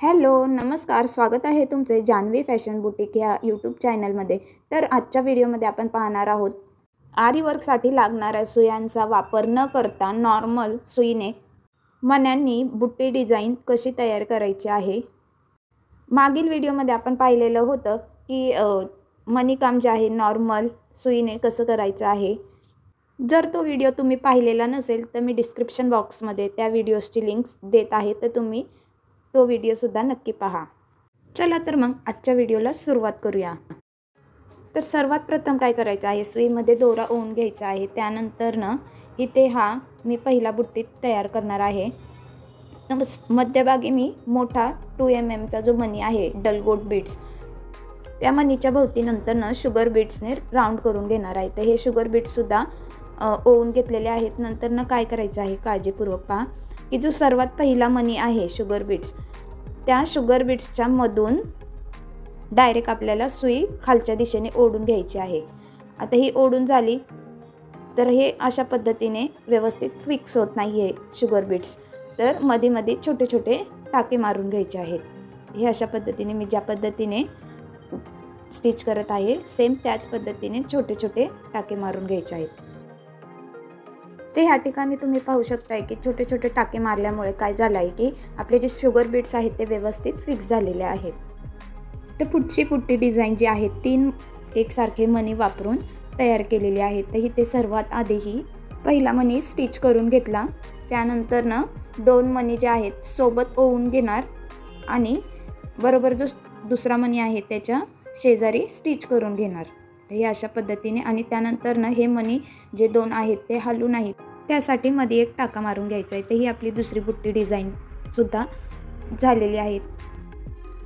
Hello नमस्कार, स्वागत आहे तुमचे जान्हवी फॅशन बुटीक या यूट्यूब चॅनलमध्ये। तर आजच्या व्हिडिओमध्ये आपण पाहणार आहोत आरी वर्कसाठी लागणाऱ्या सुयांचा वापर न करता नॉर्मल सुईने मण्यांनी बुट्टी डिझाइन कशी तयार करायची आहे। मागील व्हिडिओमध्ये आपण पाहिलेलं होतं की मणिकाम जे आहे नॉर्मल सुईने कसं करायचं आहे। जर तो व्हिडिओ तुम्ही पाहिलेला नसेल तर मी डिस्क्रिप्शन बॉक्समध्ये त्या व्हिडिओची लिंक्स देत आहे, तर तुम्ही तो व्हिडिओ सुद्धा नक्की पहा। चला तर मग आजच्या व्हिडिओला सुरुवात करूया। तर सर्वात प्रथम काय करायचं आहे, सुईमध्ये दोरा ओवून घ्यायचा आहे। त्यानंतर इथे हा मी पहिला बुट्टी तयार करणार आहे। तर मध्यभागी मी मोठा 2 mm चा जो मणी आहे डलगोट बीड्स, त्या मणीच्या भोवती नंतर शुगर बीड्सने राउंड करून घेणार आहे। तर हे शुगर बीड्स सुद्धा ओवून घेतलेले आहेत। नंतर काय करायचं आहे, काळजीपूर्वक पहा की जो सर्वात पहिला मणी आहे शुगर बीड्स, त्या शुगर बीड्सच्या मधून डायरेक्ट आपल्याला सुई खालच्या दिशेने ओढून घ्यायची आहे। आता ही ओढून झाली तर हे अशा पद्धतीने व्यवस्थित फिक्स होत नाही आहे शुगर बीड्स, तर मध्ये मध्ये छोटे छोटे टाके मारून घ्यायचे आहेत। हे अशा पद्धतीने मी ज्या पद्धतीने स्टिच करत आहे सेम त्याच पद्धतीने छोटे छोटे टाके मारून घ्यायचे आहेत। ते ह्या ठिकाणी तुम्ही पाहू शकताय की छोटे छोटे टाके मारल्यामुळे काय झालं आहे की आपले जे शुगर बीड्स आहेत ते व्यवस्थित फिक्स झालेले आहेत। तर पुढची बुट्टी डिझाइन जी आहे 3 एकसारखे मणी वापरून तयार केलेली आहे। तर इथे सर्वात आधी पहिला मणी स्टिच करून घेतला, त्यानंतर 2 मणी जे आहेत सोबत ओवून घेणार आणि बरोबर जो दुसरा मणी आहे त्याच्या शेजारी स्टिच करून घेणार। तर हे अशा पद्धतीने आणि त्यानंतर हे मणी जे 2 आहेत ते हलू नाहीत त्यासाठी मध्ये एक टाका मारून घ्यायचा आहे। तर ही आपली दुसरी बुट्टी डिझाइन सुद्धा झालेली आहे।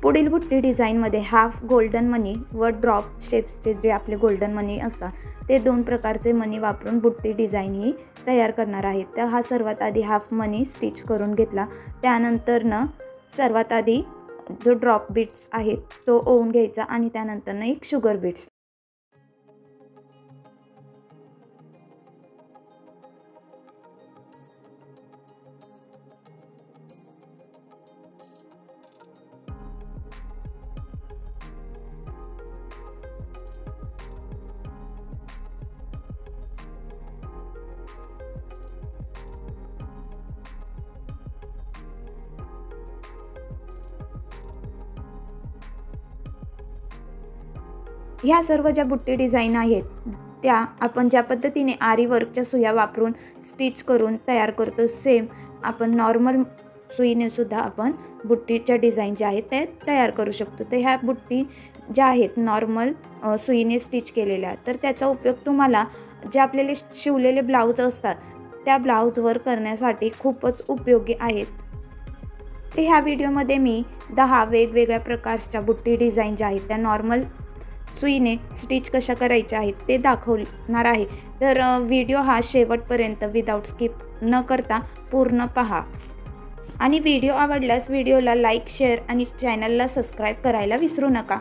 पुढील बुट्टी डिझाइनमध्ये हाफ गोल्डन मणी व ड्रॉप शेप्सचे जे आपले गोल्डन मणी असतात ते 2 प्रकारचे मणी वापरून बुट्टी डिझाइन ही तयार करणार आहे। तर हा सर्वात आधी हाफ मणी स्टिच करून घेतला, त्यानंतर सर्वात आधी जो ड्रॉप बीड्स आहेत तो ओवून घ्यायचा आणि त्यानंतर एक शुगर बीड्स। ह्या सर्व ज्या बुट्टी डिझाइन आहेत त्या आपण ज्या पद्धतीने आरी वर्कच्या सुया वापरून स्टिच करून तयार करतो सेम आपण नॉर्मल सुईने सुद्धा आपण बुट्टीच्या डिझाइन ज्या आहेत ते तयार करू शकतो। तर ह्या बुट्टी ज्या आहेत नॉर्मल सुईने स्टिच केलेल्या, तर त्याचा उपयोग तुम्हाला जे आपल्याला शिवलेले ब्लाउज असतात त्या ब्लाउजवर करण्यासाठी खूपच उपयोगी आहेत। तर ह्या व्हिडिओमध्ये मी 10 वेगवेगळ्या प्रकारच्या बुट्टी डिझाइन ज्या आहेत त्या नॉर्मल सुईने स्टिच कशा करायच्या आहेत ते दाखवणार आहे। तर व्हिडिओ हा शेवटपर्यंत विदाउट स्किप न करता पूर्ण पहा आणि व्हिडिओ आवडल्यास व्हिडिओला लाईक, शेअर आणि चॅनलला सबस्क्राईब करायला विसरू नका।